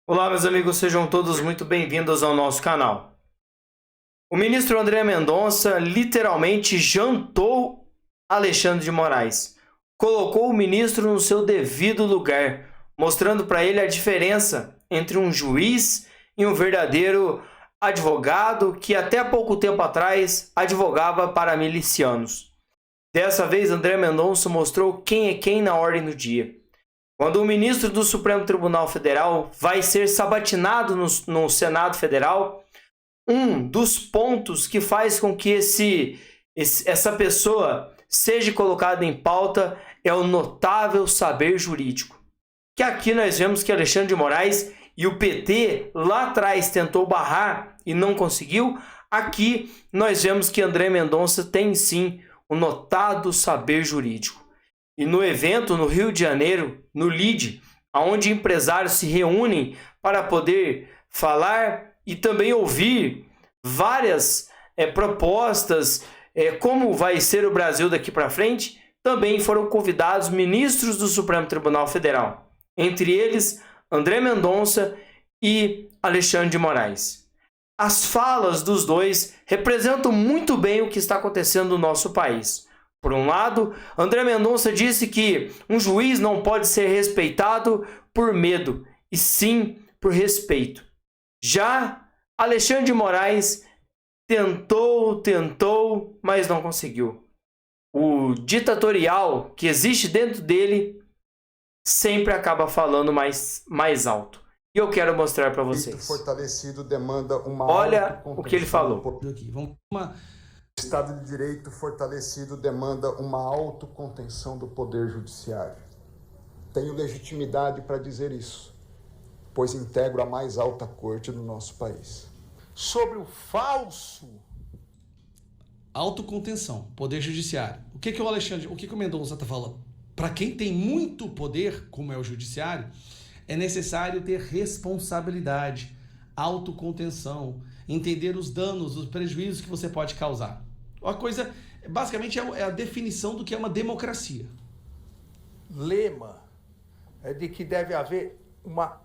Olá, meus amigos, sejam todos muito bem-vindos ao nosso canal. O ministro André Mendonça literalmente jantou Alexandre de Moraes. Colocou o ministro no seu devido lugar, mostrando para ele a diferença entre um juiz e um verdadeiro advogado que até pouco tempo atrás advogava para milicianos. Dessa vez, André Mendonça mostrou quem é quem na ordem do dia. Quando o ministro do Supremo Tribunal Federal vai ser sabatinado no Senado Federal, um dos pontos que faz com que essa pessoa seja colocada em pauta é o notável saber jurídico. Que aqui nós vemos que Alexandre de Moraes e o PT lá atrás tentou barrar e não conseguiu. Aqui nós vemos que André Mendonça tem sim o notado saber jurídico. E no evento no Rio de Janeiro, no LIDE, onde empresários se reúnem para poder falar e também ouvir várias propostas, como vai ser o Brasil daqui para frente, também foram convidados ministros do Supremo Tribunal Federal, entre eles André Mendonça e Alexandre de Moraes. As falas dos dois representam muito bem o que está acontecendo no nosso país. Por um lado, André Mendonça disse que um juiz não pode ser respeitado por medo, e sim por respeito. Já Alexandre de Moraes tentou, mas não conseguiu. O ditatorial que existe dentro dele sempre acaba falando mais alto. E eu quero mostrar para vocês. Fortalecido demanda uma Olha o que ele falou. O Estado de Direito fortalecido demanda uma autocontenção do Poder Judiciário. Tenho legitimidade para dizer isso, pois integro a mais alta corte do nosso país. Sobre o falso... Autocontenção, Poder Judiciário. O que o Mendonça está falando? Para quem tem muito poder, como é o Judiciário, é necessário ter responsabilidade, autocontenção, entender os danos, os prejuízos que você pode causar. Uma coisa, basicamente, é a definição do que é uma democracia. Lema é de que deve haver uma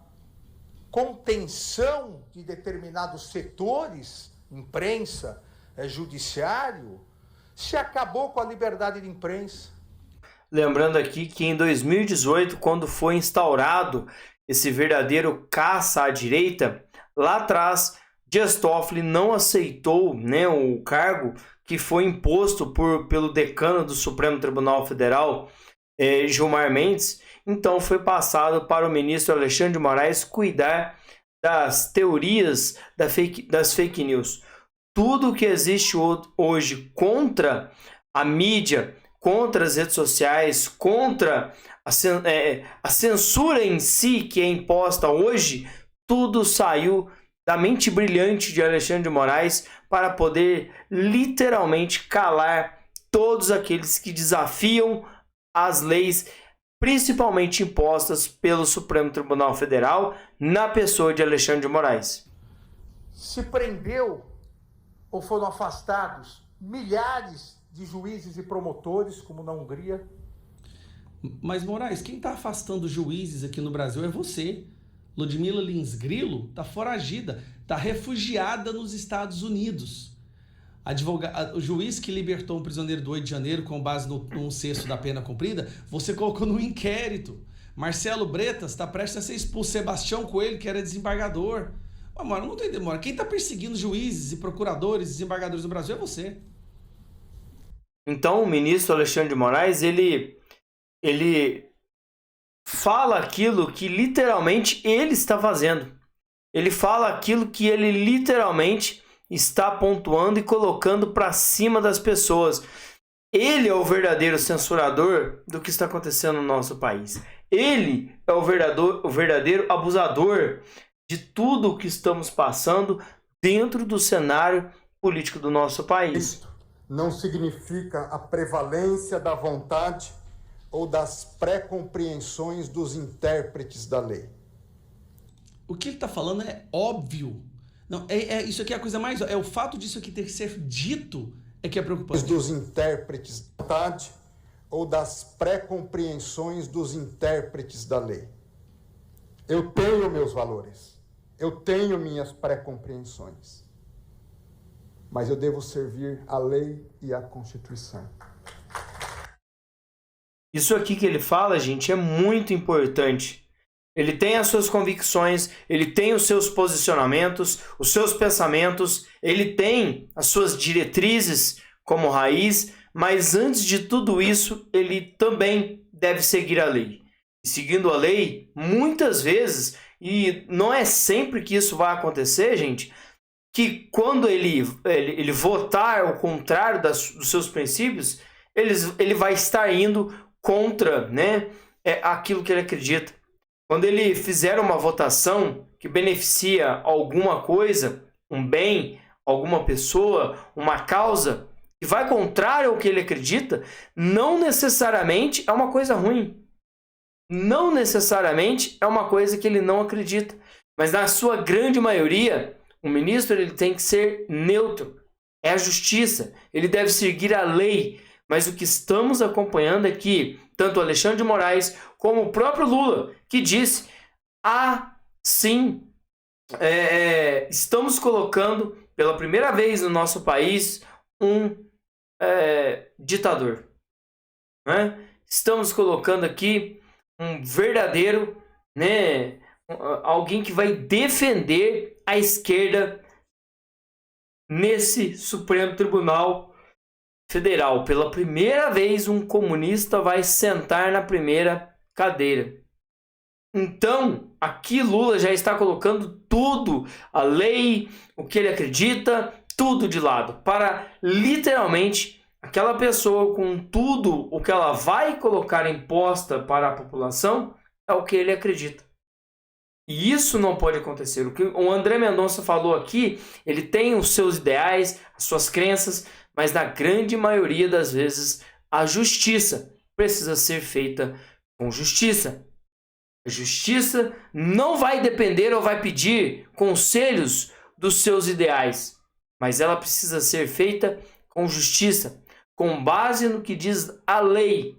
contenção de determinados setores, imprensa, judiciário, se acabou com a liberdade de imprensa. Lembrando aqui que em 2018, quando foi instaurado esse verdadeiro caça à direita, lá atrás, Dias Toffoli não aceitou, o cargo que foi imposto pelo decano do Supremo Tribunal Federal, Gilmar Mendes. Então foi passado para o ministro Alexandre de Moraes cuidar das teorias das fake news. Tudo que existe hoje contra a mídia, contra as redes sociais, contra a censura em si que é imposta hoje, tudo saiu da mente brilhante de Alexandre de Moraes para poder literalmente calar todos aqueles que desafiam as leis, principalmente impostas pelo Supremo Tribunal Federal, na pessoa de Alexandre de Moraes. Se prendeu ou foram afastados milhares de juízes e promotores, como na Hungria. Mas, Moraes, quem está afastando juízes aqui no Brasil é você. Ludmila Lins Grilo está foragida, está refugiada nos Estados Unidos. O juiz que libertou um prisioneiro do 8 de janeiro com base no 1/6 da pena cumprida, você colocou no inquérito. Marcelo Bretas está prestes a ser expulso. Sebastião Coelho, que era desembargador. Mano, não tô entendendo, mano. Quem está perseguindo juízes e procuradores, desembargadores do Brasil é você. Então o ministro Alexandre de Moraes, ele fala aquilo que literalmente ele está fazendo. Ele fala aquilo que ele literalmente está pontuando e colocando para cima das pessoas. Ele é o verdadeiro censurador do que está acontecendo no nosso país. Ele é o verdadeiro abusador de tudo o que estamos passando dentro do cenário político do nosso país. Não significa a prevalência da vontade ou das pré-compreensões dos intérpretes da lei. O que ele está falando é óbvio. Não, isso aqui é a coisa mais... É o fato disso aqui ter que ser dito é que é preocupante. Dos intérpretes da vontade ou das pré-compreensões dos intérpretes da lei. Eu tenho meus valores, eu tenho minhas pré-compreensões, mas eu devo servir a lei e a Constituição. Isso aqui que ele fala, gente, é muito importante. Ele tem as suas convicções, ele tem os seus posicionamentos, os seus pensamentos, ele tem as suas diretrizes como raiz, mas antes de tudo isso, ele também deve seguir a lei. E seguindo a lei, muitas vezes, e não é sempre que isso vai acontecer, gente, que quando ele votar ao contrário dos seus princípios, ele vai estar indo contra, né, aquilo que ele acredita. Quando ele fizer uma votação que beneficia alguma coisa, um bem, alguma pessoa, uma causa, que vai contrário ao que ele acredita, não necessariamente é uma coisa ruim. Não necessariamente é uma coisa que ele não acredita. Mas na sua grande maioria, o ministro ele tem que ser neutro. É a justiça. Ele deve seguir a lei. Mas o que estamos acompanhando é que tanto Alexandre de Moraes como o próprio Lula, que disse, sim, estamos colocando pela primeira vez no nosso país um ditador. Né? Estamos colocando aqui um verdadeiro, né, alguém que vai defender a esquerda nesse Supremo Tribunal Federal. Pela primeira vez, um comunista vai sentar na primeira cadeira. Então, aqui Lula já está colocando tudo, a lei, o que ele acredita, tudo de lado, para literalmente aquela pessoa com tudo o que ela vai colocar imposta para a população é o que ele acredita. E isso não pode acontecer. O que o André Mendonça falou aqui, ele tem os seus ideais, as suas crenças, mas na grande maioria das vezes a justiça precisa ser feita com justiça. A justiça não vai depender ou vai pedir conselhos dos seus ideais, mas ela precisa ser feita com justiça, com base no que diz a lei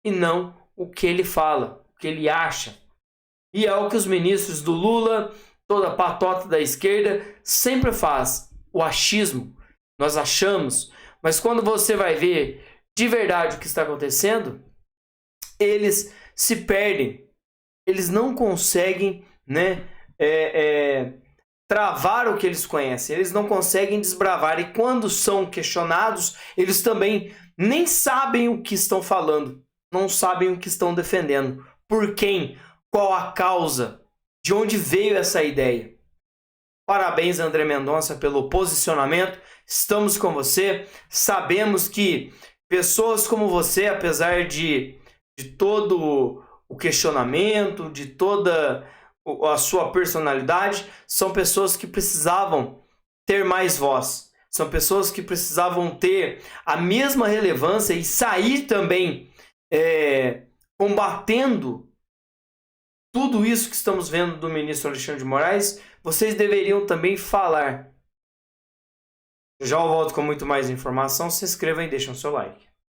e não o que ele fala, o que ele acha. E é o que os ministros do Lula, toda a patota da esquerda, sempre faz, o achismo. Nós achamos, mas quando você vai ver de verdade o que está acontecendo, eles se perdem. Eles não conseguem, né, travar o que eles conhecem. Eles não conseguem desbravar. E quando são questionados, eles também nem sabem o que estão falando. Não sabem o que estão defendendo. Por quem? Qual a causa? De onde veio essa ideia? Parabéns, André Mendonça, pelo posicionamento. Estamos com você. Sabemos que pessoas como você, apesar de todo o questionamento, de toda a sua personalidade, são pessoas que precisavam ter mais voz. São pessoas que precisavam ter a mesma relevância e sair também combatendo tudo isso que estamos vendo do ministro Alexandre de Moraes. Vocês deveriam também falar. Já eu volto com muito mais informação. Se inscrevam e deixem o seu like.